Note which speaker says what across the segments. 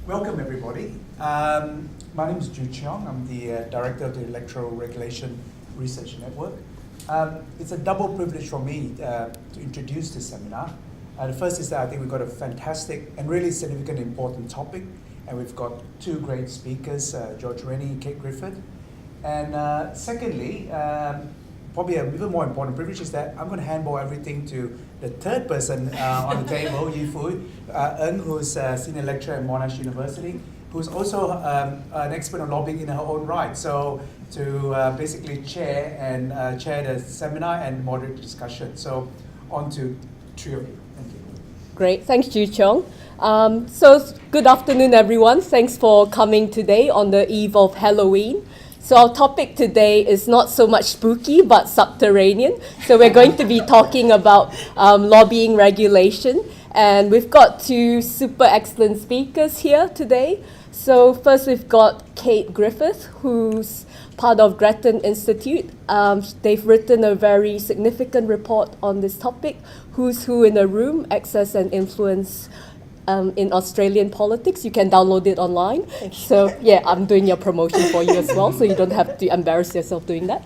Speaker 1: Welcome, everybody. My name is Ju Cheong. I'm the Director of the Electoral Regulation Research Network. It's a double privilege for me to introduce this seminar. The first is that I think we've got a fantastic and really significant, important topic, and we've got two great speakers, George Rennie and Kate Griffith. And secondly, probably an even more important privilege is that I'm going to handball everything to the third person on the table, Yee-Fui, who's Senior Lecturer at Monash University, who's also an expert on lobbying in her own right. So to basically chair the seminar and moderate discussion. So on to three of you. Thank you.
Speaker 2: Great, thanks Ju Cheong. So good afternoon everyone. Thanks for coming today on the eve of Halloween. So our topic today is not so much spooky, but subterranean. So we're going to be talking about lobbying regulation. And we've got two super excellent speakers here today. So first we've got Kate Griffith, who's part of Grattan Institute. They've written a very significant report on this topic, Who's Who in the Room, Access and Influence in Australian Politics. You can download it online. So yeah, I'm doing your promotion for you as well, so you don't have to embarrass yourself doing that.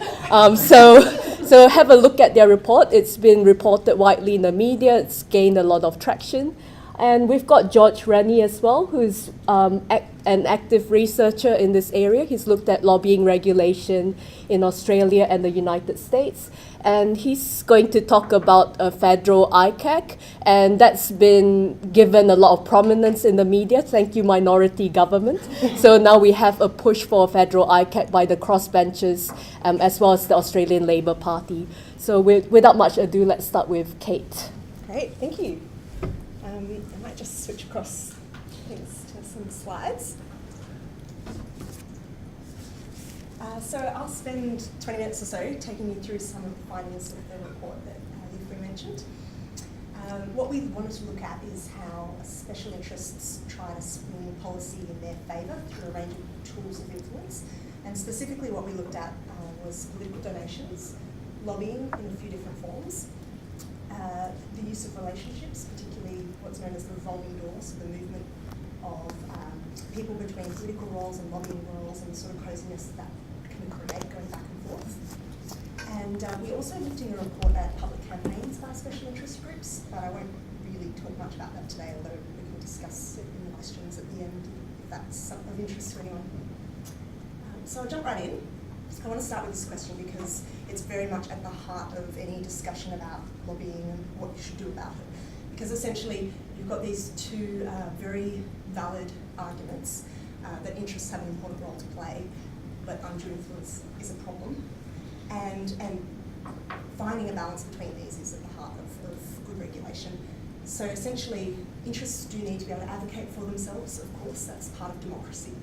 Speaker 2: So have a look at their report. It's been reported widely in the media. It's gained a lot of traction. And we've got George Rennie as well, who's an active researcher in this area. He's looked at lobbying regulation in Australia and the United States. And he's going to talk about a federal ICAC, and that's been given a lot of prominence in the media. Thank you, minority government. So now we have a push for a federal ICAC by the crossbenchers, as well as the Australian Labor Party. So without much ado, let's start with Kate.
Speaker 3: Great, thank you. I might just switch across things to some slides. So I'll spend 20 minutes or so taking you through some of the findings of the report that Yee-Fui mentioned. What we wanted to look at is how special interests try to swing policy in their favour through a range of tools of influence. And specifically what we looked at was political donations, lobbying in a few different forms, the use of relationships, particularly what's known as the revolving door, so the movement of people between political roles and lobbying roles, and the sort of coziness that can create going back and forth. And we also looked in the report at public campaigns by special interest groups, but I won't really talk much about that today, although we can discuss it in the questions at the end if that's of interest to anyone. So I'll jump right in. I want to start with this question because it's very much at the heart of any discussion about lobbying and what you should do about it. Because essentially, you've got these two very valid arguments that interests have an important role to play, but undue influence is a problem. And finding a balance between these is at the heart of good regulation. So essentially, interests do need to be able to advocate for themselves, of course, that's part of democracy.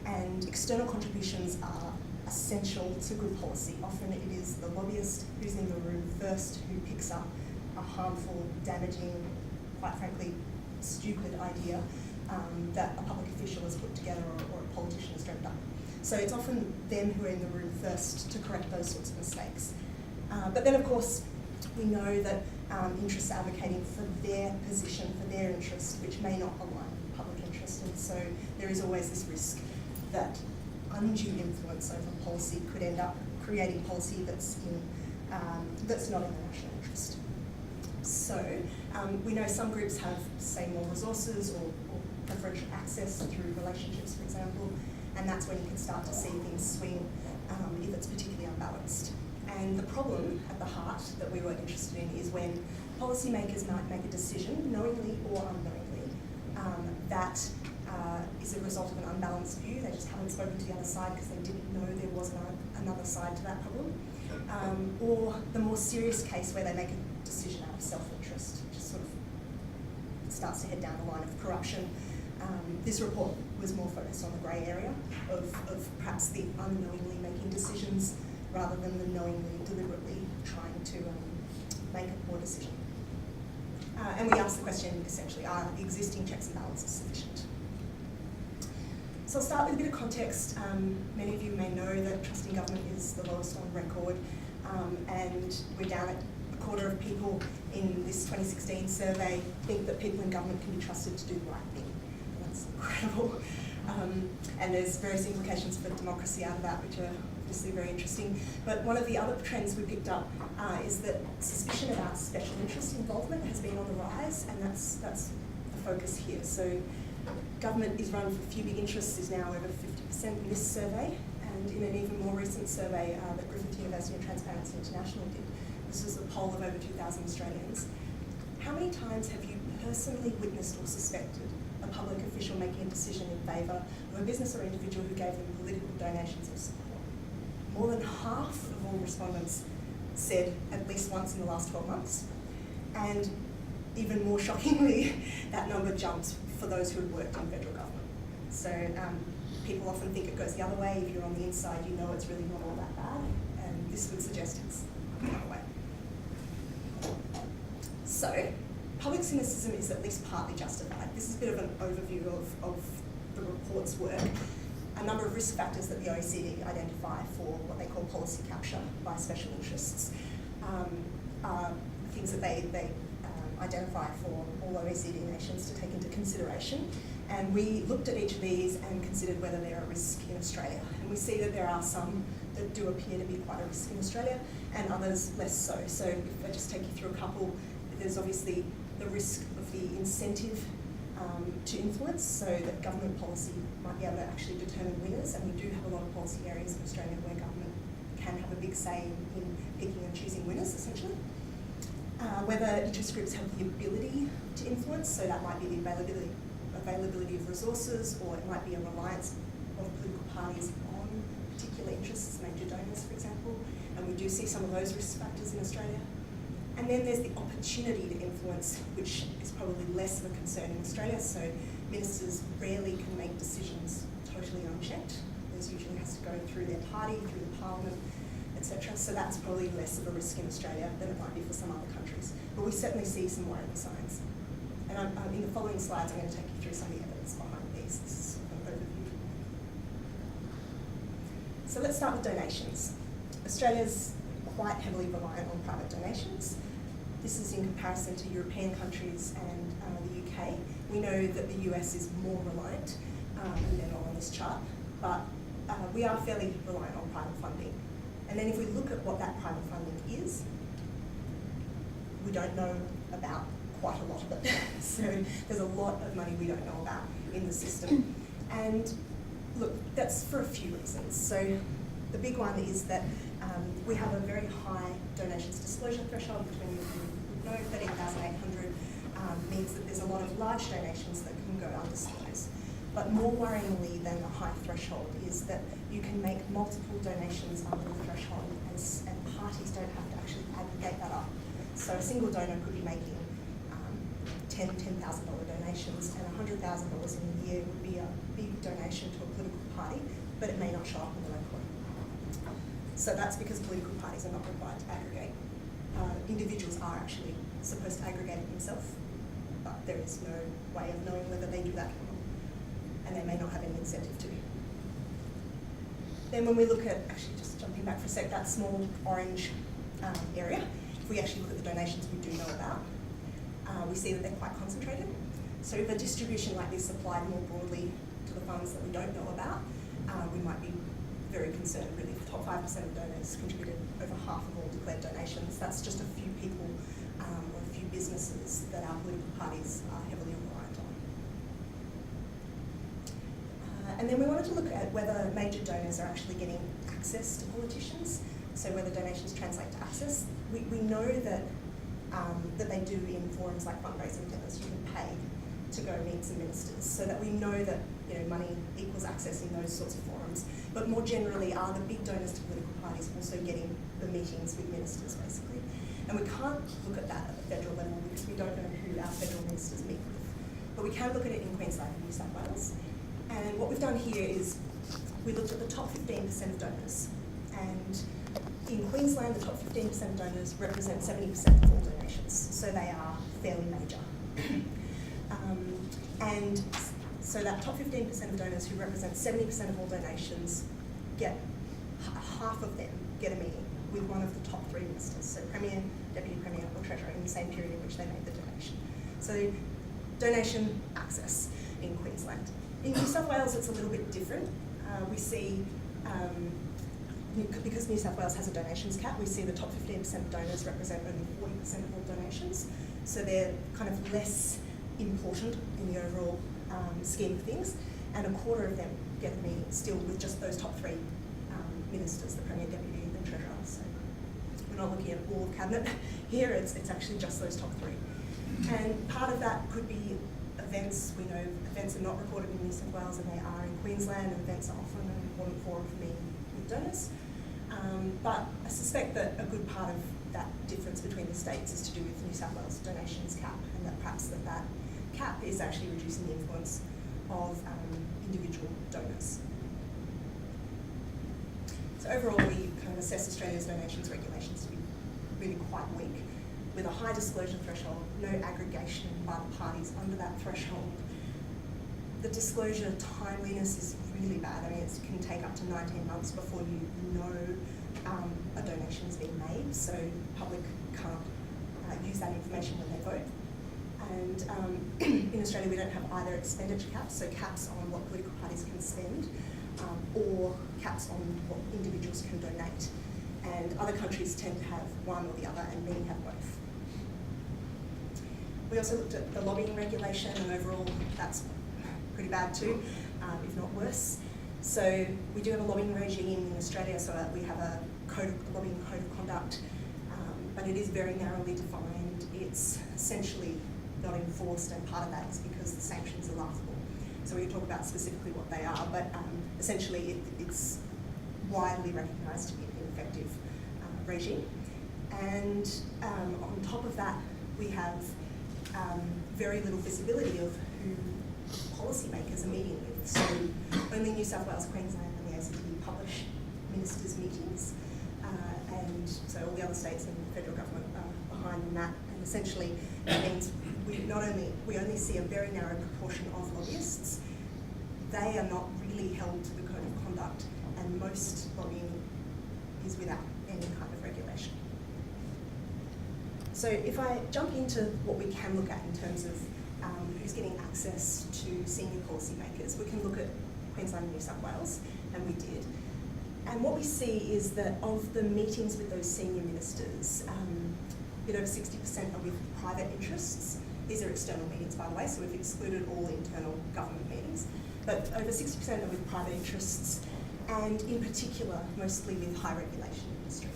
Speaker 3: And external contributions are essential to good policy. Often it is the lobbyist who's in the room first who picks up a harmful, damaging, quite frankly, stupid idea that a public official has put together or a politician has dreamt up. So it's often them who are in the room first to correct those sorts of mistakes. But then, of course, we know that interests are advocating for their position, for their interest, which may not align with public interest. And so there is always this risk that undue influence over policy could end up creating policy that's not in the national interest. So we know some groups have, say, more resources or preferential access through relationships, for example, and that's when you can start to see things swing if it's particularly unbalanced. And the problem at the heart that we were interested in is when policymakers might make a decision, knowingly or unknowingly, that is a result of an unbalanced view. They just haven't spoken to the other side because they didn't know there was another side to that problem. Or the more serious case where they make a decision out of self-interest, which sort of starts to head down the line of corruption. This report was more focused on the grey area of perhaps the unknowingly making decisions rather than the knowingly, deliberately trying to make a poor decision. And we asked the question, essentially, are existing checks and balances sufficient? So I'll start with a bit of context. Many of you may know that trust in government is the lowest on record, and we're down at a quarter of people in this 2016 survey think that people in government can be trusted to do the right thing. And that's incredible. And there's various implications for democracy out of that, which are obviously very interesting. But one of the other trends we picked up is that suspicion about special interest involvement has been on the rise, and that's the focus here. So government is run for a few big interests is now over 50% in this survey, and in an even more recent survey that Griffith University and Transparency International did, this was a poll of over 2,000 Australians. How many times have you personally witnessed or suspected a public official making a decision in favour of a business or individual who gave them political donations or support? More than half of all respondents said at least once in the last 12 months. And even more shockingly, that number jumps for those who have worked in federal government. So people often think it goes the other way. If you're on the inside, you know it's really not all that bad. And this would suggest it's the other way. So public cynicism is at least partly justified. This is a bit of an overview of the report's work. A number of risk factors that the OECD identify for what they call policy capture by special interests are things that they identify for all OECD nations to take into consideration. And we looked at each of these and considered whether they're a risk in Australia. And we see that there are some that do appear to be quite a risk in Australia and others less so. So if I just take you through a couple, there's obviously the risk of the incentive to influence, so that government policy might be able to actually determine winners, and we do have a lot of policy areas in Australia where government can have a big say in picking and choosing winners, essentially. Whether interest groups have the ability to influence, so that might be the availability of resources, or it might be a reliance of political parties on particular interests, major donors, for example, and we do see some of those risk factors in Australia. And then there's the opportunity to influence, which is probably less of a concern in Australia. So ministers rarely can make decisions totally unchecked. There's usually has to go through their party, through the parliament, etc. So that's probably less of a risk in Australia than it might be for some other countries. But we certainly see some worrying signs. And in the following slides, I'm going to take you through some of the evidence behind these. This is sort of an overview. So let's start with donations. Australia's quite heavily reliant on private donations. This is in comparison to European countries and the UK. We know that the US is more reliant, and they're not on this chart, but we are fairly reliant on private funding. And then if we look at what that private funding is, we don't know about quite a lot of it. So there's a lot of money we don't know about in the system. And look, that's for a few reasons. So the big one is that we have a very high donations disclosure threshold between, you know, 13,800 means that there's a lot of large donations that can go undisclosed. But more worryingly than the high threshold is that you can make multiple donations under the threshold, and parties don't have to actually aggregate that up. So a single donor could be making $10,000 donations, and $100,000 in a year would be a big donation to a political party, but it may not show up on the record. So that's because political parties are not required to aggregate. Individuals are actually supposed to aggregate it themselves, but there is no way of knowing whether they do that or not, and they may not have any incentive to. Then when we look at, actually just jumping back for a sec, that small orange area, if we actually look at the donations we do know about, we see that they're quite concentrated. So if a distribution like this applied more broadly to the funds that we don't know about, we might be very concerned really. The top 5% of donors contributed over half of all declared donations. That's just a few people or a few businesses that our political parties are heavily reliant on. And then we wanted to look at whether major donors are actually getting access to politicians, so whether donations translate to access. We know that that they do in forums like fundraising dinners. You can pay to go meet some ministers, so that we know that, you know, money equals access in those sorts of forums. But more generally, are the big donors to political parties also getting the meetings with ministers, basically? And we can't look at that at the federal level because we don't know who our federal ministers meet with. But we can look at it in Queensland and New South Wales. And what we've done here is we looked at the top 15% of donors. And in Queensland, the top 15% of donors represent 70% of all donations. So they are fairly major. And so that top 15% of donors who represent 70% of all donations get, half of them get a meeting with one of the top 3 ministers, so Premier, Deputy Premier or Treasurer in the same period in which they made the donation. So donation access. in Queensland. In New South Wales, it's a little bit different. We see, because New South Wales has a donations cap, we see the top 15% of donors represent only 40% of all donations. So they're kind of less important in the overall scheme of things. And a quarter of them get the meeting still with just those top three ministers, the Premier, Deputy, and the Treasurer. So we're not looking at all of Cabinet here, it's actually just those top three. And part of that could be events. We know events are not recorded in New South Wales and they are in Queensland, and events are often an important forum for me with donors. But I suspect that a good part of that difference between the states is to do with New South Wales donations cap, and that perhaps that cap is actually reducing the influence of individual donors. So overall, we kind of assess Australia's donations regulations to be really quite weak, with a high disclosure threshold, no aggregation by the parties under that threshold. The disclosure timeliness is really bad. I mean, it can take up to 19 months before you know a donation has been made, so the public can't use that information when they vote. And in Australia, we don't have either expenditure caps, so caps on what political parties can spend, or caps on what individuals can donate. And other countries tend to have one or the other, and many have both. We also looked at the lobbying regulation, and overall that's pretty bad too, if not worse. So we do have a lobbying regime in Australia, so we have a lobbying code of conduct, but it is very narrowly defined. It's essentially not enforced, and part of that is because the sanctions are laughable. So we can talk about specifically what they are, but essentially it's widely recognised to be an ineffective regime. And on top of that, we have very little visibility of who policymakers are meeting with. So only New South Wales, Queensland and the ACT publish ministers' meetings, and so all the other states and the federal government are behind in that. And essentially it means we only see a very narrow proportion of lobbyists. They are not really held to the code of conduct, and most lobbying is without any kind of regulation. So if I jump into what we can look at in terms of who's getting access to senior policymakers, we can look at Queensland and New South Wales, and we did. And what we see is that of the meetings with those senior ministers, a bit over 60% are with private interests. These are external meetings, by the way, so we've excluded all internal government meetings. But over 60% are with private interests, and in particular, mostly with high regulation industry.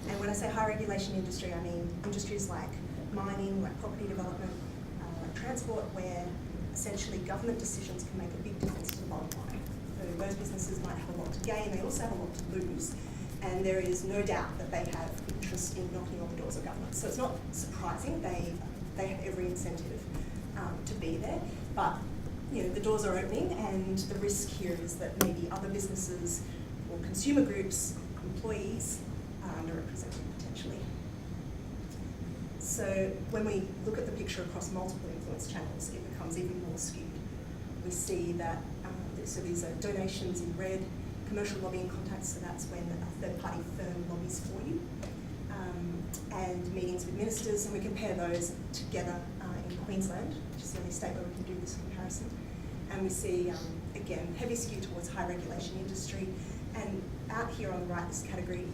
Speaker 3: And when I say high regulation industry, I mean industries like mining, like property development, like transport, where essentially government decisions can make a big difference to the bottom line. So those businesses might have a lot to gain, they also have a lot to lose, and there is no doubt that they have interest in knocking on the doors of government. So it's not surprising, they have every incentive to be there, but you know, the doors are opening, and the risk here is that maybe other businesses or consumer groups, employees, are underrepresented potentially. So when we look at the picture across multiple influence channels, it becomes even more skewed. We see that, so these are donations in red, commercial lobbying contacts, so that's when a third-party firm lobbies for you, and meetings with ministers, and we compare those together in Queensland, which is the only state where we can do this comparison. And we see, again, heavy skew towards high regulation industry, and out here on the right, this category,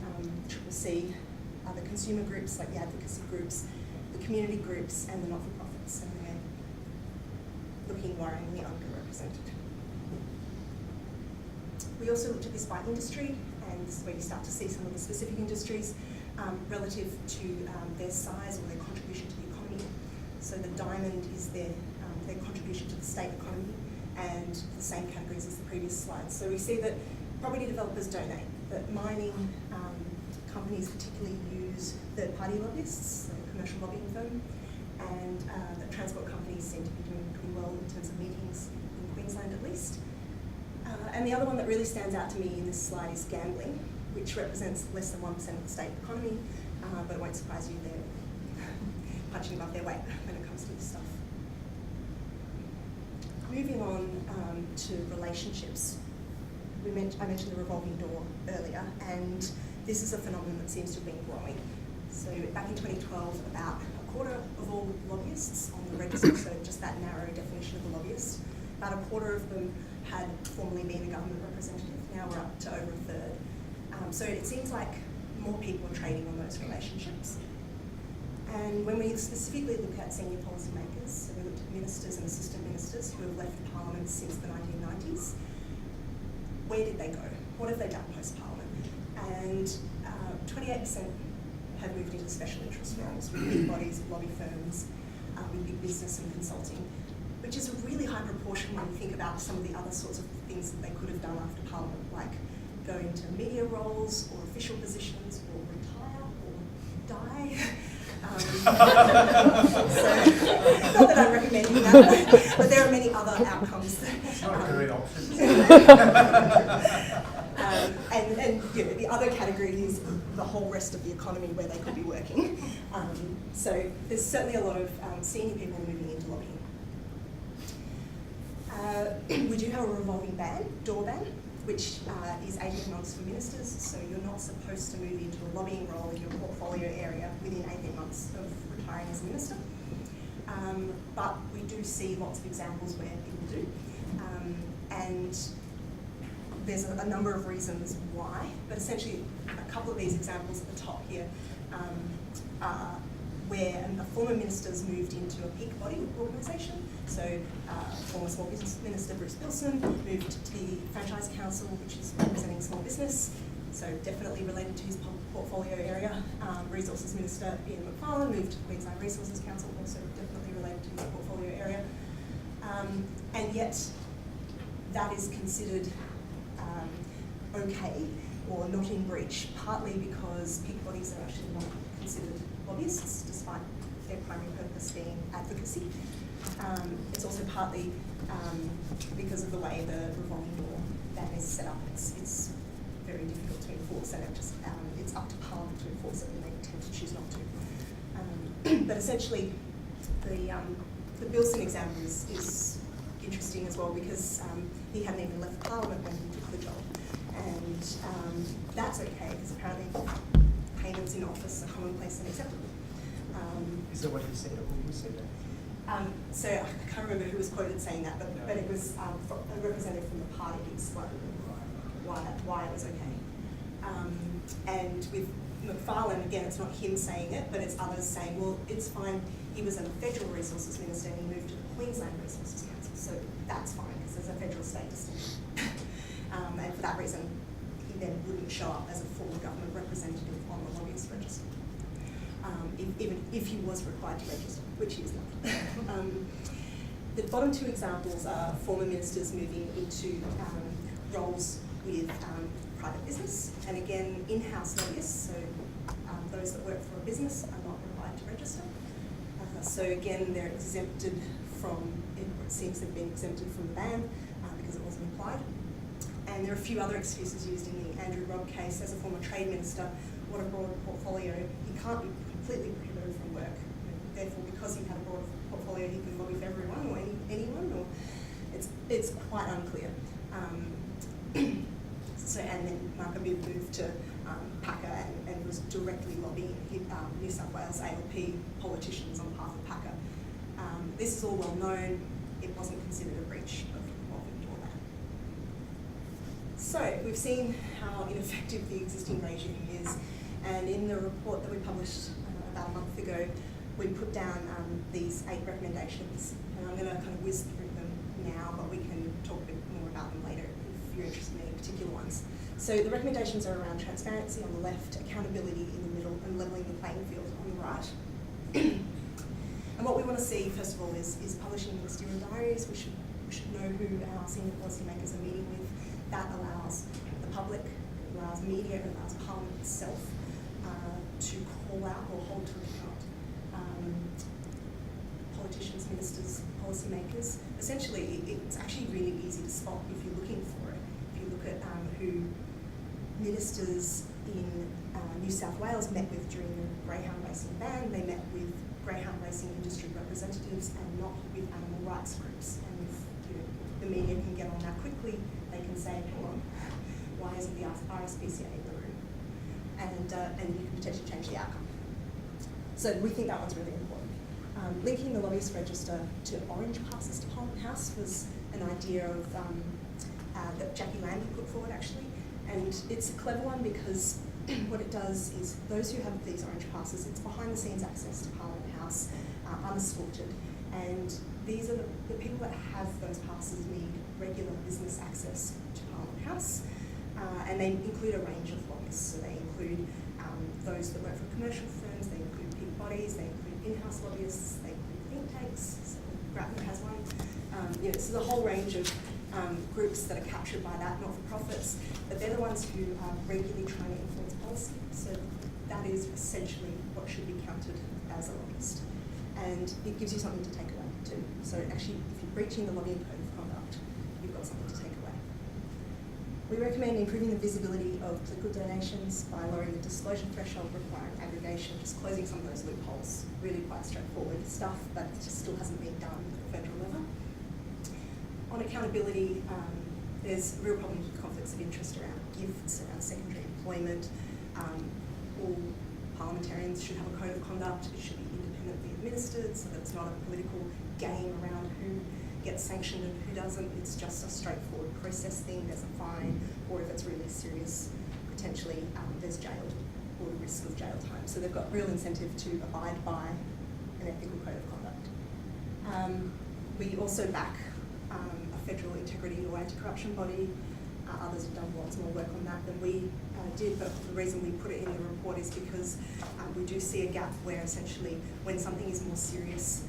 Speaker 3: Triple C, are the consumer groups, like the advocacy groups, the community groups, and the not-for-profits, and they're looking worryingly underrepresented. We also looked at this by industry, and this is where you start to see some of the specific industries relative to their size or their contribution to the economy. So the diamond is their contribution to the state economy, and the same categories as the previous slides. So we see that property developers donate, that mining companies particularly use third-party lobbyists, so a commercial lobbying firm, and that transport companies seem to be doing pretty well in terms of meetings in Queensland at least. And the other one that really stands out to me in this slide is gambling, which represents less than 1% of the state economy, but it won't surprise you, they're punching above their weight when it comes to this stuff. Moving on to relationships. I mentioned the revolving door earlier, and this is a phenomenon that seems to have been growing. So back in 2012, about a quarter of all lobbyists on the register, so just that narrow definition of a lobbyist, About a quarter of them had formerly been a government representative. Now we're up to over a third. So it seems like more people are trading on those relationships. And when we specifically look at senior policymakers, so we looked at ministers and assistant ministers who have left Parliament since the 1990s, where did they go? What have they done post-Parliament? And 28% have moved into special interest roles with big bodies, lobby firms, with big business and consulting, which is a really high proportion when you think about some of the other sorts of things that they could have done after Parliament, like go into media roles or official positions or retire or die. So, not that I'm recommending that, but there are many other outcomes.
Speaker 1: It's not a great option.
Speaker 3: And you know, the other category is the whole rest of the economy where they could be working. So there's certainly a lot of senior people moving into lobbying. We do have a revolving door ban, which is 18 months for ministers, so you're not supposed to move into a lobbying role in your portfolio area within 18 months of retiring as a minister. But we do see lots of examples where people do. And there's a number of reasons why, but essentially a couple of these examples at the top here are where a former minister's moved into a peak body organisation. So former Small Business Minister Bruce Bilson moved to the Franchise Council, which is representing small business, so definitely related to his portfolio area. Resources Minister Ian McFarlane moved to the Queensland Resources Council, also definitely related to his portfolio area. And yet that is considered okay or not in breach, partly because peak bodies are actually not considered lobbyists, despite their primary purpose being advocacy. It's also partly because of the way the revolving door ban is set up. It's very difficult to enforce, and it's up to Parliament to enforce it, and they tend to choose not to. But essentially, the Bilson example is interesting as well, because he hadn't even left Parliament when he took the job, and that's okay because apparently payments in office are commonplace and acceptable.
Speaker 1: Is that what he said, or who said that?
Speaker 3: So I can't remember who was quoted saying that, but it was a representative from the party who explained why it was okay. And with McFarlane, again, it's not him saying it, but it's others saying, well, it's fine. He was a federal resources minister and he moved to the Queensland Resources Council, so that's fine because there's a federal state distinction. And for that reason, he then wouldn't show up as a former government representative on the lobbyist register. Even if he was required to register, which he is not. The bottom two examples are former ministers moving into roles with private business, and again, in-house lobbyists, so those that work for a business are not required to register. So again, they're exempted from, it seems they've been exempted from the ban because it wasn't applied. And there are a few other excuses used in the Andrew Robb case. As a former trade minister, what a broad portfolio, he can't be completely prohibited from work. Therefore, because he had a broad portfolio, he can lobby for everyone or anyone, or it's quite unclear. So, and then Mark Abid moved to PACA and was directly lobbying New South Wales ALP politicians on behalf of PACA. This is all well known. It wasn't considered a breach of revolving door ban. So we've seen how ineffective the existing regime is, and in the report that we published about a month ago, we put down these 8 recommendations, and I'm going to kind of whiz through them now, but we can talk a bit more about them later if you're interested in any particular ones. So the recommendations are around transparency on the left, accountability in the middle, and levelling the playing field on the right. And what we want to see, first of all, is publishing ministerial diaries. We should know who our senior policymakers are meeting with. That allows the public, it allows media, it allows Parliament itself to call out or hold to account politicians, ministers, policymakers. Essentially, it's actually really easy to spot if you're looking for it. If you look at who ministers in New South Wales met with during the greyhound racing ban, they met with greyhound racing industry representatives and not with animal rights groups. And if the media can get on that quickly, they can say, hang on, why isn't the RSPCA in the room? And you can potentially change the outcome. So we think that one's really important. Linking the lobbyist register to orange passes to Parliament House was an idea of that Jackie Landy put forward actually, and it's a clever one because what it does is those who have these orange passes, it's behind the scenes access to Parliament House, unescorted, and these are the people that have those passes need regular business access to Parliament House, and they include a range of lobbyists. So they include those that work for commercial firms, they include big bodies, they include in-house lobbyists, they include think tanks, so Grattan has one. So the whole range of groups that are captured by that, not-for-profits, but they're the ones who are regularly trying to influence policy. So that is essentially what should be counted as a lobbyist. And it gives you something to take away too. So actually, if you're breaching the lobbying code of conduct, you've got something to take away. We recommend improving the visibility of political donations by lowering the disclosure threshold, requiring aggregation, just closing some of those loopholes. Really quite straightforward stuff, but it just still hasn't been done at the federal level. On accountability, there's real problems with conflicts of interest around gifts, around secondary employment. All parliamentarians should have a code of conduct. It should be independently administered so that it's not a political game around who gets sanctioned and who doesn't. It's just a straightforward process thing. There's a fine, or if it's really serious, potentially there's jail or the risk of jail time. So they've got real incentive to abide by an ethical code of conduct. We also back a federal integrity or anti-corruption body. Others have done lots more work on that than we did, but the reason we put it in the report is because we do see a gap where essentially when something is more serious,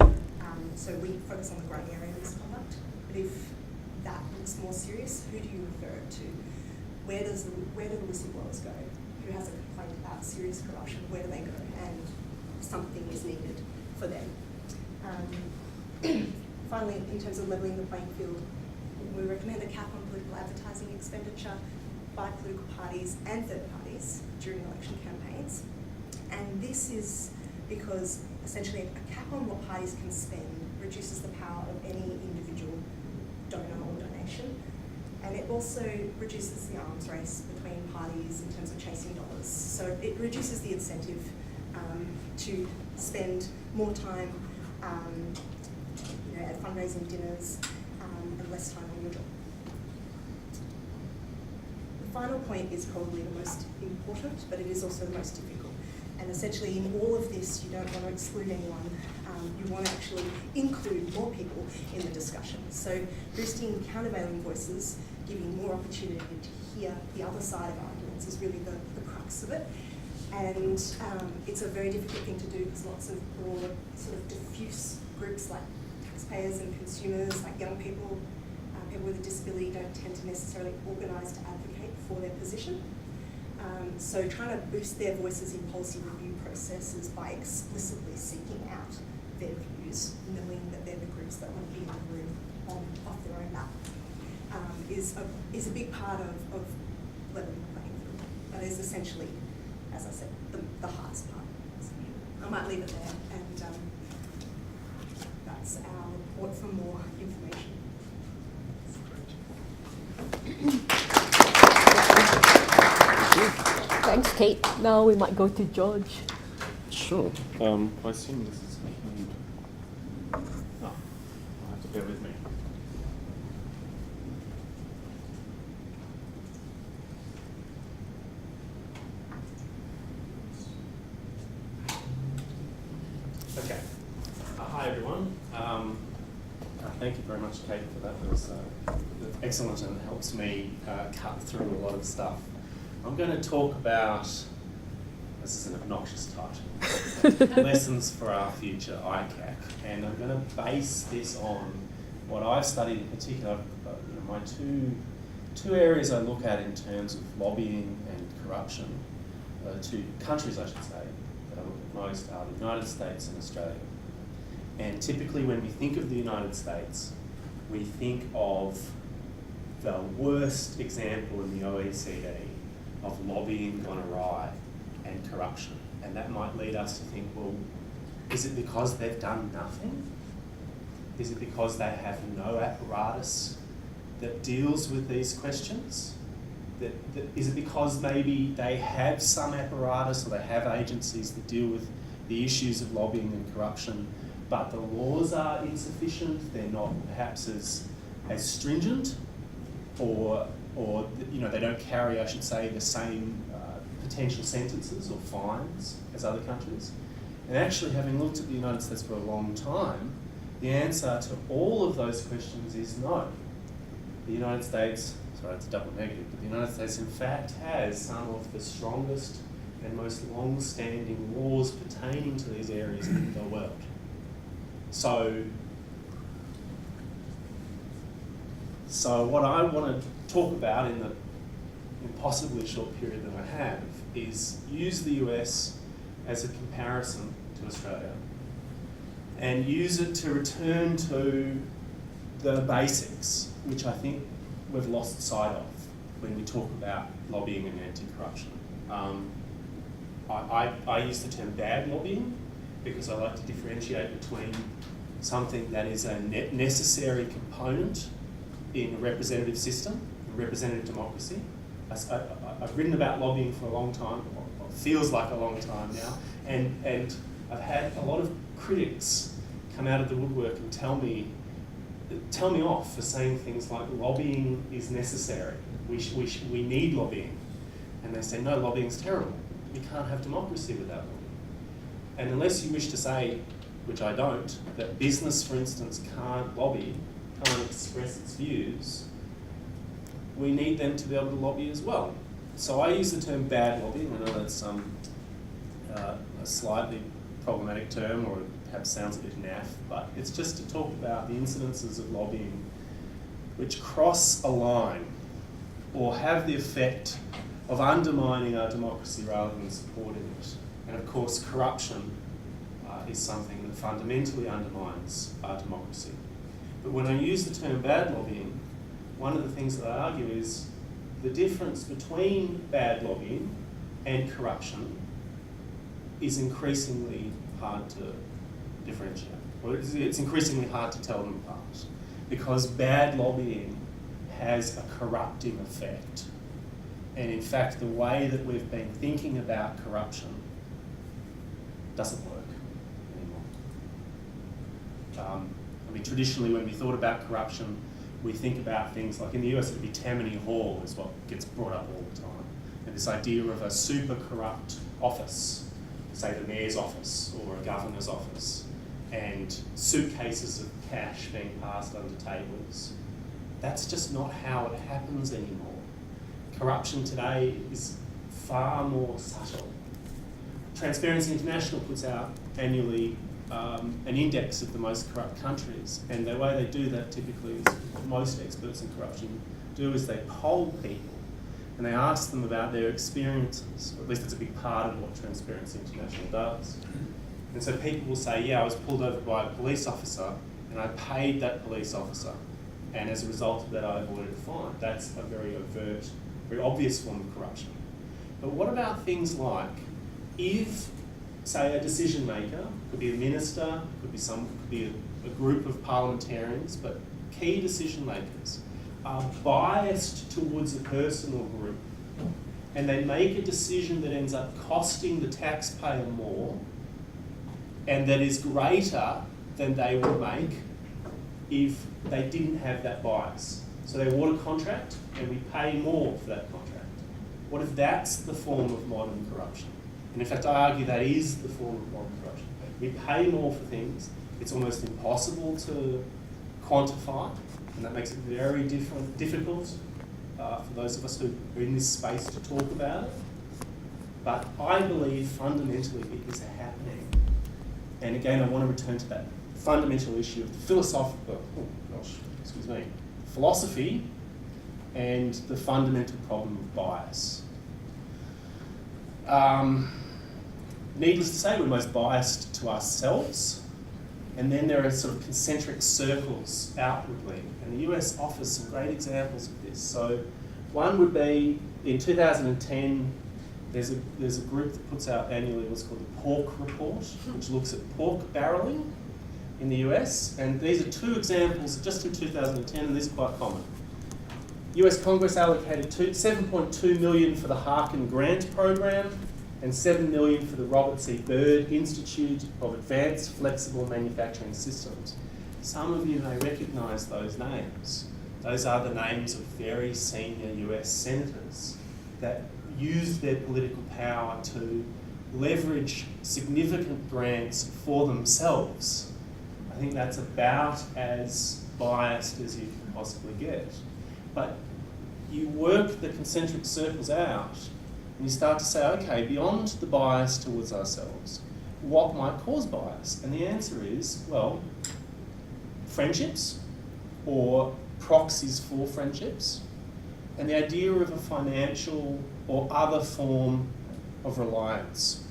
Speaker 3: so we focus on the grey area misconduct, but if that looks more serious, who do you refer it to? Where do the whistleblowers go? Who has a complaint about serious corruption? Where do they go? And something is needed for them. Finally, in terms of levelling the playing field, we recommend a cap on political advertising expenditure by political parties and third parties during election campaigns. And this is because essentially a cap on what parties can spend reduces the power of any individual donor or donation. And it also reduces the arms race between parties in terms of chasing dollars. So it reduces the incentive to spend more time at fundraising dinners and less time on your job. The final point is probably the most important, but it is also the most difficult. And essentially in all of this, you don't want to exclude anyone. You want to actually include more people in the discussion. So boosting countervailing voices, giving more opportunity to hear the other side of arguments is really the crux of it. And it's a very difficult thing to do because lots of broad sort of diffuse groups like taxpayers and consumers, like young people, people with a disability don't tend to necessarily organise to advocate for their position. So trying to boost their voices in policy review processes by explicitly seeking out their views, knowing that they're the groups that want to be in the room off their own bat, is a big part of levelling the playing field. But is essentially, as I said, the hardest part. So I might leave it there, and that's our report for more information.
Speaker 2: Thanks, Kate. Now we might go to George.
Speaker 4: Sure. I assume this is I have to bear with me. Okay. Hi, everyone. Thank you very much, Kate, for that. That was excellent and helps me cut through a lot of stuff. I'm going to talk about, this is an obnoxious title, Lessons for Our Future, ICAC, and I'm going to base this on what I've studied in particular, my two areas I look at in terms of lobbying and corruption, two countries I should say, that I look at most are the United States and Australia. And typically when we think of the United States, we think of the worst example in the OECD of lobbying gone awry and corruption. And that might lead us to think, well, is it because they've done nothing? Is it because they have no apparatus that deals with these questions? Is it because maybe they have some apparatus or they have agencies that deal with the issues of lobbying and corruption, but the laws are insufficient, they're not perhaps as as stringent, or they don't carry, I should say, the same potential sentences or fines as other countries. And actually, having looked at the United States for a long time, the answer to all of those questions is no. The United States, sorry, it's a double negative, but the United States in fact has some of the strongest and most long-standing laws pertaining to these areas in the world. So what I want to talk about in the possibly short period that I have is use the US as a comparison to Australia and use it to return to the basics, which I think we've lost sight of when we talk about lobbying and anti-corruption. I use the term bad lobbying because I like to differentiate between something that is a necessary component in a representative system, a representative democracy. I've written about lobbying for a long time, or feels like a long time now, and I've had a lot of critics come out of the woodwork and tell me off for saying things like lobbying is necessary. We need lobbying. And they say, no, lobbying's terrible. You can't have democracy without lobbying. And unless you wish to say, which I don't, that business, for instance, can't lobby, can't express its views, we need them to be able to lobby as well. So I use the term bad lobbying. I know that's a slightly problematic term, or it perhaps sounds a bit naff, but it's just to talk about the incidences of lobbying which cross a line or have the effect of undermining our democracy rather than supporting it. And of course, corruption is something that fundamentally undermines our democracy. But when I use the term bad lobbying, one of the things that I argue is the difference between bad lobbying and corruption is increasingly hard to differentiate. Or it's increasingly hard to tell them apart, because bad lobbying has a corrupting effect. And in fact, the way that we've been thinking about corruption doesn't work anymore. Traditionally when we thought about corruption, we think about things like, in the US it would be Tammany Hall is what gets brought up all the time. And this idea of a super corrupt office, say the mayor's office or a governor's office, and suitcases of cash being passed under tables. That's just not how it happens anymore. Corruption today is far more subtle. Transparency International puts out annually an index of the most corrupt countries, and the way they do that typically is what most experts in corruption do is they poll people and they ask them about their experiences, or at least it's a big part of what Transparency International does. And so people will say, yeah, I was pulled over by a police officer and I paid that police officer, and as a result of that I avoided a fine. That's a very overt, very obvious form of corruption. But what about things like, if, say, a decision maker, could be a minister, could be a group of parliamentarians, but key decision makers are biased towards a person or group, and they make a decision that ends up costing the taxpayer more, and that is greater than they would make if they didn't have that bias. So they award a contract, and we pay more for that contract. What if that's the form of modern corruption? And in fact, I argue that is the form of modern corruption. We pay more for things. It's almost impossible to quantify, and that makes it very difficult for those of us who are in this space to talk about it. But I believe fundamentally it is happening. And again, I want to return to that fundamental issue of the philosophy and the fundamental problem of bias. Needless to say, we're most biased to ourselves, and then there are sort of concentric circles outwardly, and the US offers some great examples of this. So one would be, in 2010, there's a group that puts out annually what's called the Pork Report, which looks at pork barrelling in the US, and these are two examples just in 2010, and this is quite common. US Congress allocated $7.2 million for the Harkin Grant Program and $7 million for the Robert C. Byrd Institute of Advanced Flexible Manufacturing Systems. Some of you may recognise those names. Those are the names of very senior US senators that used their political power to leverage significant grants for themselves. I think that's about as biased as you can possibly get. But you work the concentric circles out and you start to say, okay, beyond the bias towards ourselves, what might cause bias? And the answer is, well, friendships or proxies for friendships, and the idea of a financial or other form of reliance.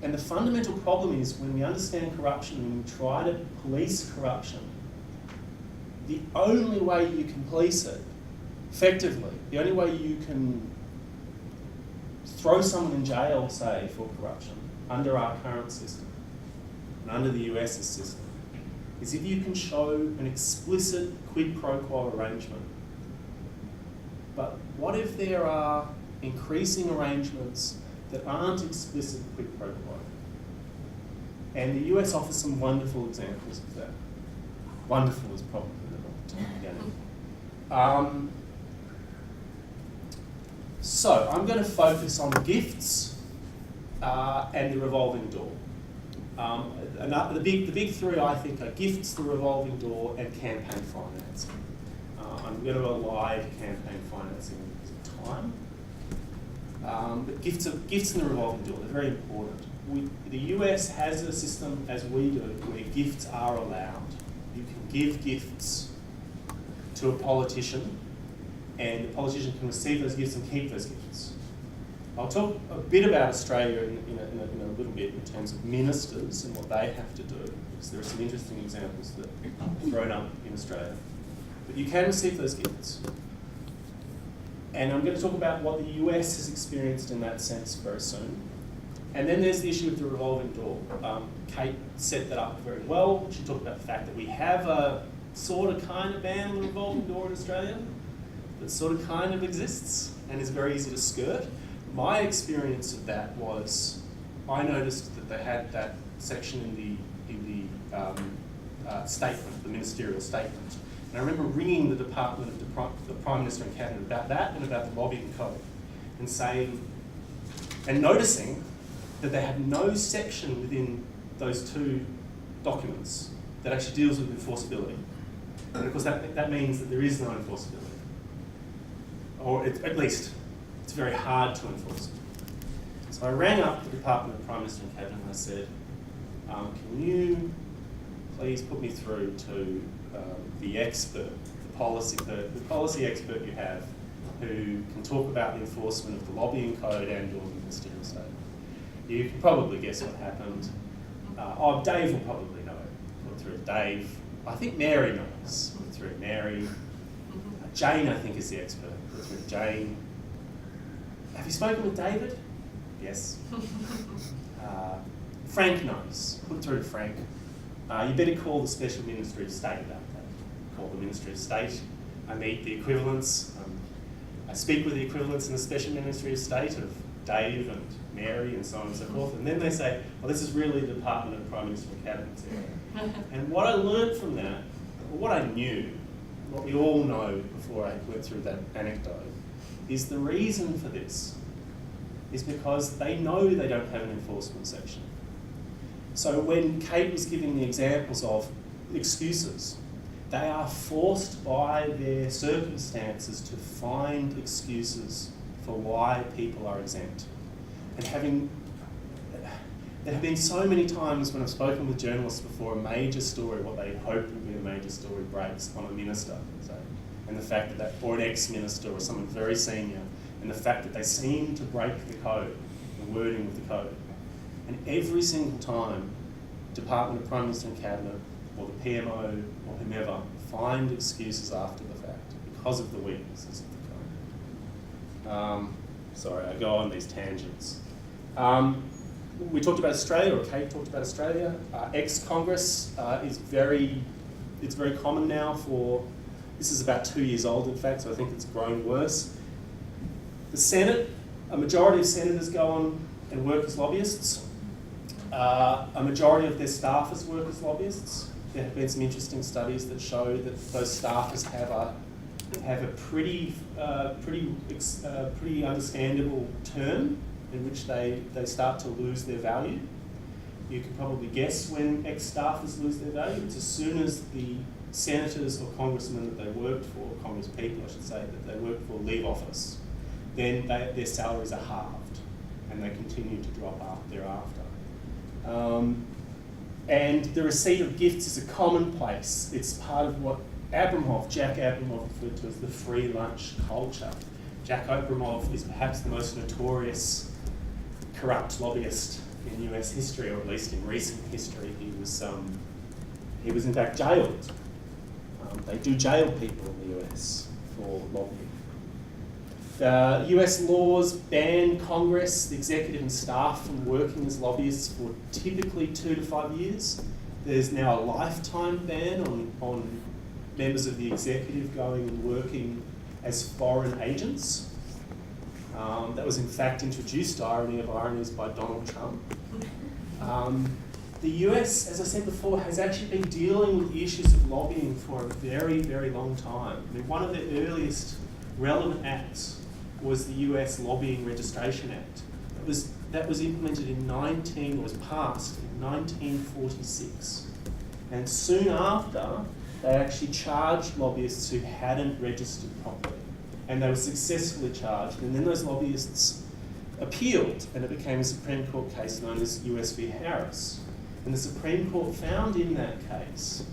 Speaker 4: And the fundamental problem is when we understand corruption and we try to police corruption, the only way you can police it effectively, the only way you can throw someone in jail, say, for corruption, under our current system and under the US's system, is if you can show an explicit quid pro quo arrangement. But what if there are increasing arrangements that aren't explicit quid pro quo? And the US offers some wonderful examples of that. Wonderful is probably the wrong term. So I'm going to focus on gifts and the revolving door. The big three, I think, are gifts, the revolving door, and campaign financing. I'm going to ally campaign financing at time. But gifts and the revolving door, they're very important. The US has a system, as we do, where gifts are allowed. You can give gifts to a politician, and the politician can receive those gifts and keep those gifts. I'll talk a bit about Australia in a little bit in terms of ministers and what they have to do, because there are some interesting examples that are thrown up in Australia. But you can receive those gifts. And I'm going to talk about what the US has experienced in that sense very soon. And then there's the issue of the revolving door. Kate set that up very well. She talked about the fact that we have a sort of kind of ban on the revolving door in Australia that sort of kind of exists and is very easy to skirt. My experience of that was I noticed that they had that section in the statement, the ministerial statement. And I remember ringing the Department of the Prime Minister and Cabinet about that and about the lobbying code and saying, and noticing that they had no section within those two documents that actually deals with enforceability. And of course that means that there is no enforceability. Or at least, it's very hard to enforce. So I rang up the Department of Prime Minister and Cabinet and I said, can you please put me through to the expert, the policy expert you have, who can talk about the enforcement of the lobbying code and or the ministerial statement. You can probably guess what happened. Dave will probably know. Put through Dave. I think Mary knows. Put through Mary. Jane, I think, is the expert. Put through Jane. Have you spoken with David? Yes. Frank knows. Put through to Frank. You better call the Special Ministry of State about that. Call the Ministry of State. I meet the equivalents. I speak with the equivalents in the Special Ministry of State of Dave and Mary and so on and so forth. And then they say, well, this is really the Department of Prime Minister and Cabinet's area. And what I learned from that, or what I knew, what we all know before I went through that anecdote, is the reason for this is because they know they don't have an enforcement section. So when Kate was giving the examples of excuses, they are forced by their circumstances to find excuses for why people are exempt. And there have been so many times when I've spoken with journalists before, a major story, what they hope will be a major story, breaks on a minister, say, and the fact that, or an ex-minister or someone very senior, and the fact that they seem to break the code, the wording of the code. And every single time, Department of Prime Minister and Cabinet, or the PMO, or whomever, find excuses after the fact because of the weaknesses of the code. Sorry, I go on these tangents. We talked about Australia, or Kate talked about Australia. Ex-Congress is very common now for, this is about 2 years old in fact, so I think it's grown worse. The Senate, a majority of senators go on and work as lobbyists. A majority of their staffers work as lobbyists. There have been some interesting studies that show that those staffers have have a pretty understandable term in which they start to lose their value. You can probably guess when ex-staffers lose their value. It's as soon as the senators or congressmen that they worked for, Congress people I should say, that they worked for leave office, then their salaries are halved and they continue to drop thereafter. And the receipt of gifts is a commonplace. It's part of what Jack Abramov referred to as the free lunch culture. Jack Abramov is perhaps the most notorious corrupt lobbyist in US history, or at least in recent history. He was in fact jailed. They do jail people in the US for lobbying. US laws ban Congress, the executive and staff from working as lobbyists for typically 2 to 5 years. There's now a lifetime ban on members of the executive going and working as foreign agents. That was in fact introduced, irony of ironies, by Donald Trump. The US, as I said before, has actually been dealing with the issues of lobbying for a very, very long time. I mean, one of the earliest relevant acts was the US Lobbying Registration Act. That was implemented was passed in 1946. And soon after, they actually charged lobbyists who hadn't registered properly. And they were successfully charged. And then those lobbyists appealed, and it became a Supreme Court case known as US v. Harris. And the Supreme Court found in that case,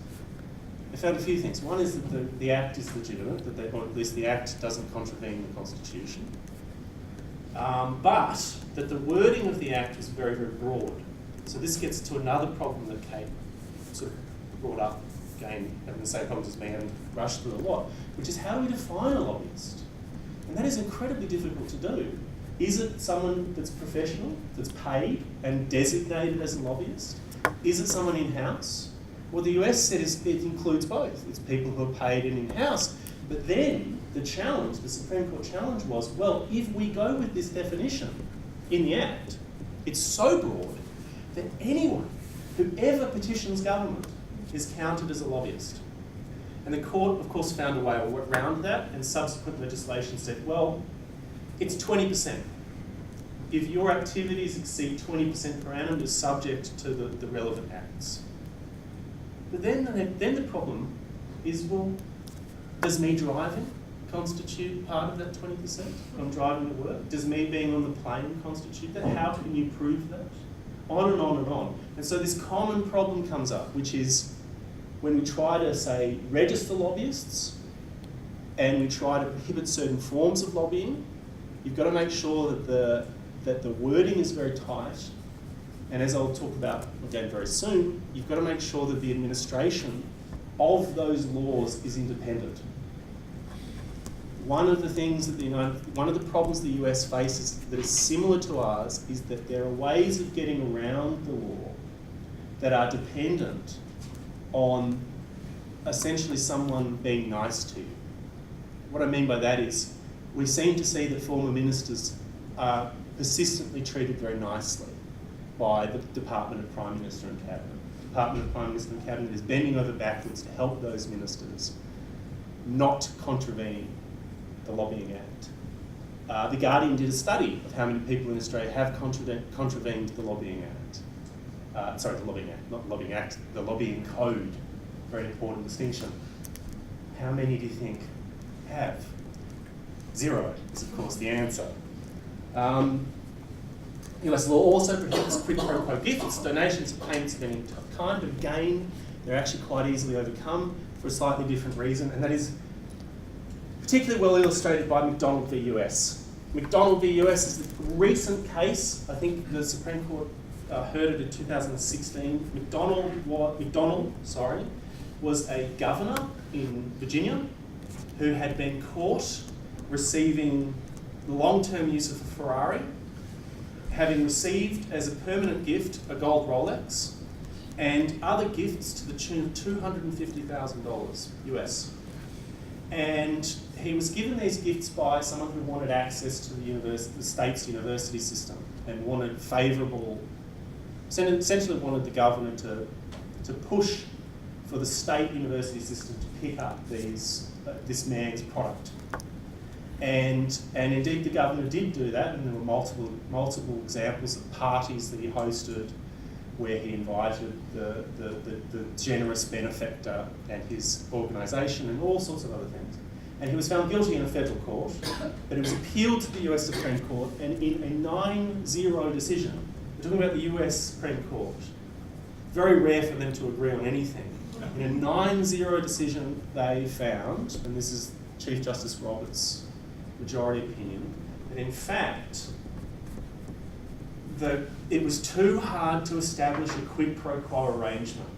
Speaker 4: they found a few things. One is that the act is legitimate, or at least the act doesn't contravene the Constitution. But that the wording of the act was very, very broad. So this gets to another problem that Kate sort of brought up, again, having the same problems as me, having rushed through a lot, which is how do we define a lobbyist? And that is incredibly difficult to do. Is it someone that's professional, that's paid and designated as a lobbyist? Is it someone in-house? Well, the US said it includes both. It's people who are paid and in-house. But then the Supreme Court challenge was, well, if we go with this definition in the Act, it's so broad that anyone who ever petitions government is counted as a lobbyist. And the court, of course, found a way around that, and subsequent legislation said, well, it's 20%. If your activities exceed 20% per annum, it's subject to the relevant acts. But then the problem is, well, does me driving constitute part of that 20%? I'm driving to work. Does me being on the plane constitute that? How can you prove that? On and on and on. And so this common problem comes up, which is when we try to, say, register lobbyists and we try to prohibit certain forms of lobbying, you've got to make sure that the wording is very tight. And as I'll talk about again very soon, you've got to make sure that the administration of those laws is independent. One of the problems the US faces that is similar to ours is that there are ways of getting around the law that are dependent on essentially someone being nice to you. What I mean by that is, we seem to see that former ministers are persistently treated very nicely by the Department of Prime Minister and Cabinet. The Department of Prime Minister and Cabinet is bending over backwards to help those ministers not contravene the Lobbying Act. The Guardian did a study of how many people in Australia have contravened the Lobbying Act. The Lobbying Act, not the Lobbying Act, the Lobbying Code. Very important distinction. How many do you think have? 0 is, of course, the answer. US law also prohibits quid pro quo gifts, donations and payments of any kind, but again, they're actually quite easily overcome for a slightly different reason, and that is particularly well illustrated by McDonald v. US. McDonald v. US is the recent case. I think the Supreme Court heard it in 2016. McDonald was a governor in Virginia who had been caught receiving the long-term use of a Ferrari, having received as a permanent gift a gold Rolex and other gifts to the tune of $250,000 US. And he was given these gifts by someone who wanted access to the state's university system and wanted essentially wanted the governor to push for the state university system to pick up these this man's product. And indeed the governor did do that, and there were multiple examples of parties that he hosted where he invited the generous benefactor and his organisation and all sorts of other things. And he was found guilty in a federal court, but it was appealed to the US Supreme Court, and in a 9-0 decision, we're talking about the US Supreme Court, very rare for them to agree on anything. In a 9-0 decision, they found, and this is Chief Justice Roberts' majority opinion, that in fact, it was too hard to establish a quid pro quo arrangement,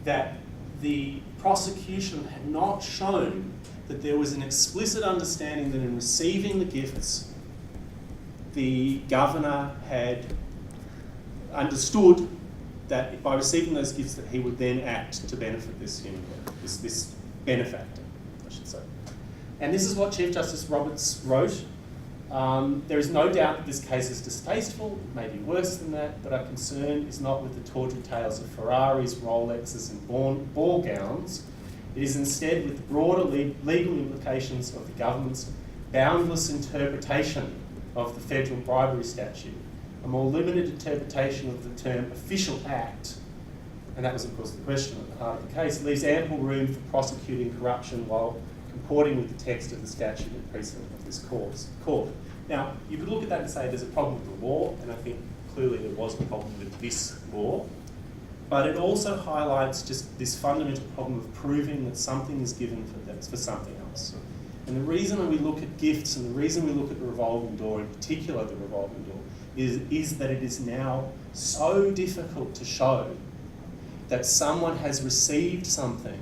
Speaker 4: that the prosecution had not shown that there was an explicit understanding that in receiving the gifts, the governor had understood that by receiving those gifts that he would then act to benefit this benefactor, I should say. And this is what Chief Justice Roberts wrote. There is no doubt that this case is distasteful, it may be worse than that, but our concern is not with the tawdry tales of Ferraris, Rolexes and ball gowns. It is instead with the broader legal implications of the government's boundless interpretation of the federal bribery statute, a more limited interpretation of the term official act, and that was of course the question at the heart of the case, leaves ample room for prosecuting corruption while comporting with the text of the statute and precedent of this court. Now, you could look at that and say there's a problem with the law, and I think clearly there was a problem with this law, but it also highlights just this fundamental problem of proving that something is given for something else. And the reason we look at gifts and the reason we look at the revolving door, in particular the revolving door, is that it is now so difficult to show that someone has received something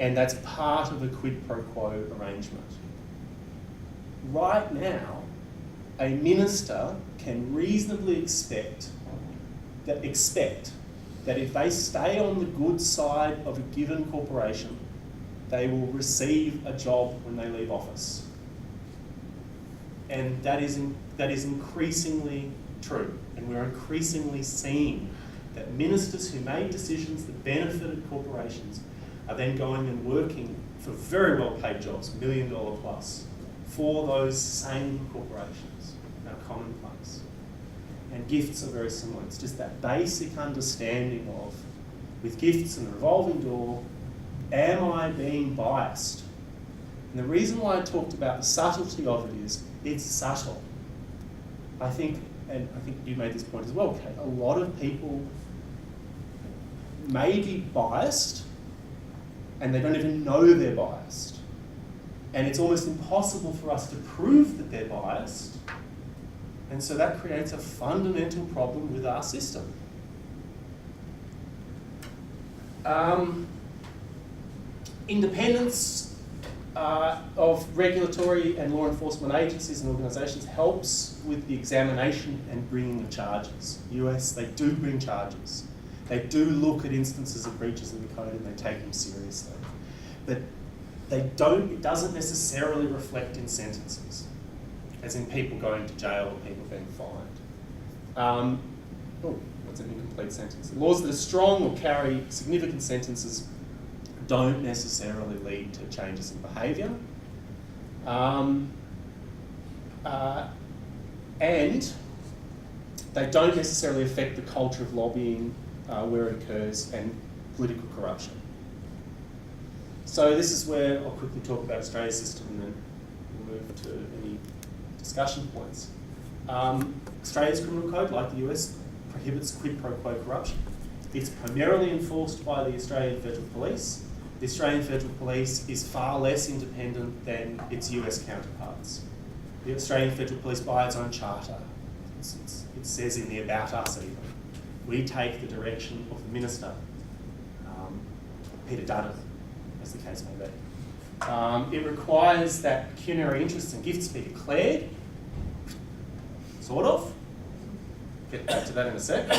Speaker 4: and that's part of a quid pro quo arrangement. Right now, a minister can reasonably expect that if they stay on the good side of a given corporation, they will receive a job when they leave office. And that is increasingly true. And we're increasingly seeing that ministers who made decisions that benefited corporations are then going and working for very well paid jobs, $1 million plus, for those same corporations. Now commonplace. And gifts are very similar. It's just that basic understanding of, with gifts and the revolving door, am I being biased? And the reason why I talked about the subtlety of it is, it's subtle. I think, and I think you made this point as well, Kate, a lot of people may be biased and they don't even know they're biased. And it's almost impossible for us to prove that they're biased. And so that creates a fundamental problem with our system. Independence of regulatory and law enforcement agencies and organisations helps with the examination and bringing of charges. US, they do bring charges. They do look at instances of breaches of the code and they take them seriously. But it doesn't necessarily reflect in sentences, as in people going to jail or people being fined. What's an incomplete sentence? Laws that are strong or carry significant sentences don't necessarily lead to changes in behaviour. And they don't necessarily affect the culture of lobbying where it occurs and political corruption. So this is where I'll quickly talk about Australia's system and then we'll move to any discussion points. Australia's criminal code, like the US, prohibits quid pro quo corruption. It's primarily enforced by the Australian Federal Police. The Australian Federal Police is far less independent than its US counterparts. The Australian Federal Police, by its own charter, it says in the About Us even, we take the direction of the Minister, Peter Dutton, as the case may be. It requires that pecuniary interests and gifts be declared, sort of. Get back to that in a sec.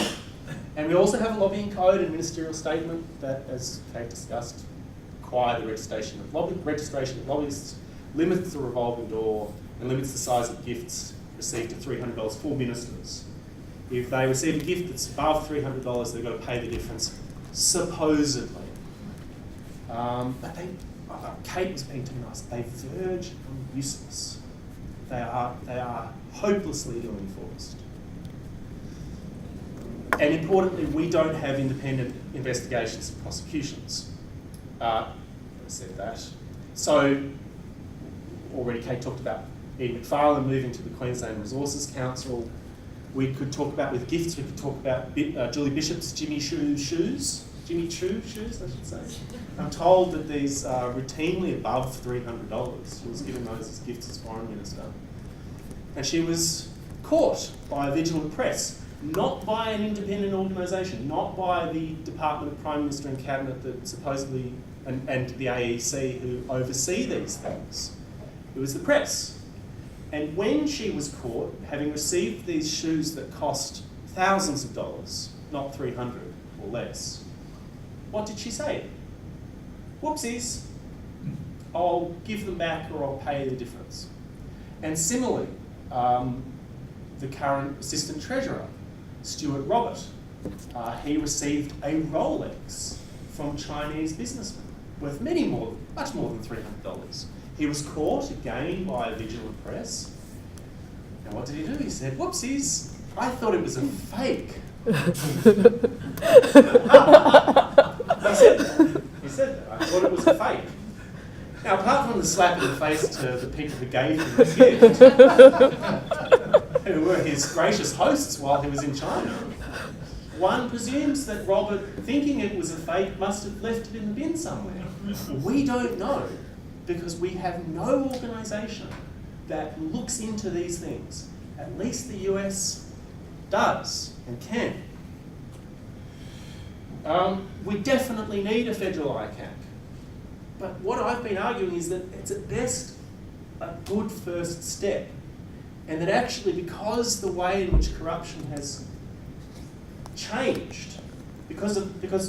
Speaker 4: And we also have a lobbying code and ministerial statement that, as Kate discussed, require the registration of lobbyists, limits the revolving door, and limits the size of gifts received to $300 for ministers. If they receive a gift that's above $300, they've got to pay the difference, supposedly. But Kate was being too nice. They verge on useless. They are hopelessly ill-enforced. And importantly, we don't have independent investigations and prosecutions. I said that. So, already Kate talked about Ian McFarlane moving to the Queensland Resources Council. We could talk about, with gifts, we could talk about Julie Bishop's Jimmy Choo shoes, I should say. I'm told that these are routinely above $300. She was given those as gifts as Foreign Minister. And she was caught by a vigilant press, not by an independent organisation, not by the Department of Prime Minister and Cabinet that supposedly, and the AEC who oversee these things. It was the press. And when she was caught, having received these shoes that cost thousands of dollars, not 300 or less, what did she say? Whoopsies, I'll give them back or I'll pay the difference. And similarly, the current Assistant Treasurer, Stuart Robert, he received a Rolex from Chinese businessmen worth much more than $300. He was caught again by a vigilant press. And what did he do? He said, whoopsies, I thought it was a fake. He said that. I thought it was a fake. Now, apart from the slap in the face to the people who gave him the gift, who were his gracious hosts while he was in China, one presumes that Robert, thinking it was a fake, must have left it in the bin somewhere. We don't know, because we have no organisation that looks into these things. At least the US does and can. We definitely need a federal ICAC. But what I've been arguing is that it's at best a good first step. And that actually, because the way in which corruption has changed, because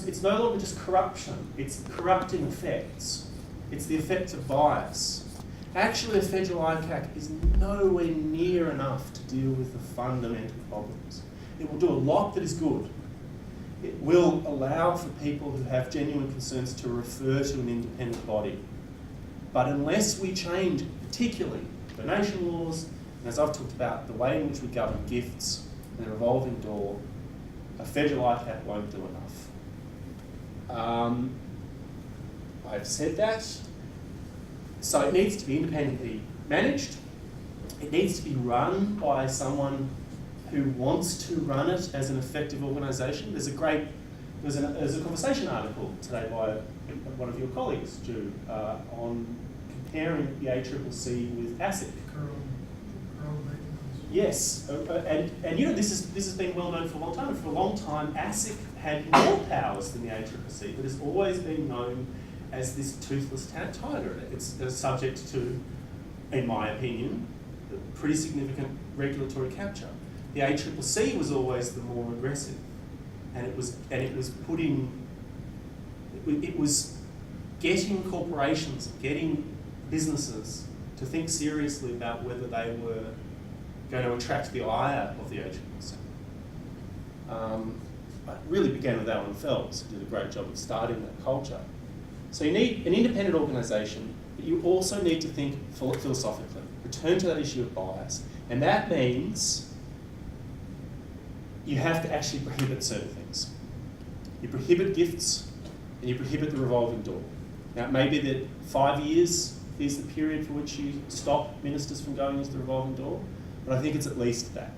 Speaker 4: it's no longer just corruption, it's corrupting effects. It's the effects of bias. Actually, a federal ICAC is nowhere near enough to deal with the fundamental problems. It will do a lot that is good. It will allow for people who have genuine concerns to refer to an independent body. But unless we change, particularly donation laws, and as I've talked about, the way in which we govern gifts and the revolving door, a federal ICAC won't do enough. I've said that. So it needs to be independently managed. It needs to be run by someone who wants to run it as an effective organisation. There's a conversation article today by one of your colleagues, Ju, on comparing the ACCC with ASIC. Yes, and you know this has been well known for a long time. And for a long time, ASIC had more powers than the ACCC, but has always been known as this toothless tiger. It's subject to, in my opinion, pretty significant regulatory capture. The ACCC was always the more aggressive, and it was getting corporations, getting businesses to think seriously about whether they were going to attract the ire of the ACCC. It really began with Alan Phelps, who did a great job of starting that culture. So you need an independent organisation, but you also need to think philosophically, return to that issue of bias, and that means you have to actually prohibit certain things. You prohibit gifts, and you prohibit the revolving door. Now, it may be that 5 years is the period for which you stop ministers from going into the revolving door, but I think it's at least that.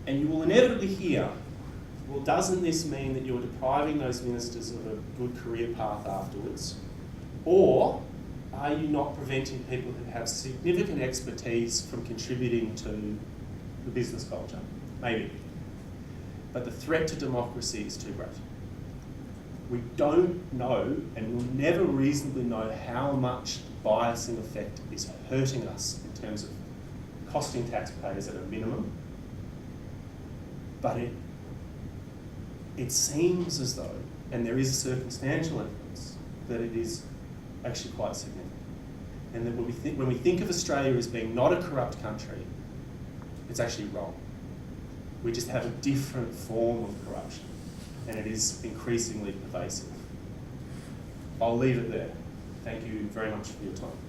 Speaker 4: And you will inevitably hear, well, doesn't this mean that you're depriving those ministers of a good career path afterwards? Or are you not preventing people who have significant expertise from contributing to the business culture? Maybe. But the threat to democracy is too great. We don't know, and we'll never reasonably know how much the biasing effect is hurting us in terms of costing taxpayers at a minimum. But it seems as though, and there is circumstantial evidence, that it is actually quite significant. And that when we think of Australia as being not a corrupt country, it's actually wrong. We just have a different form of corruption, and it is increasingly pervasive. I'll leave it there. Thank you very much for your time.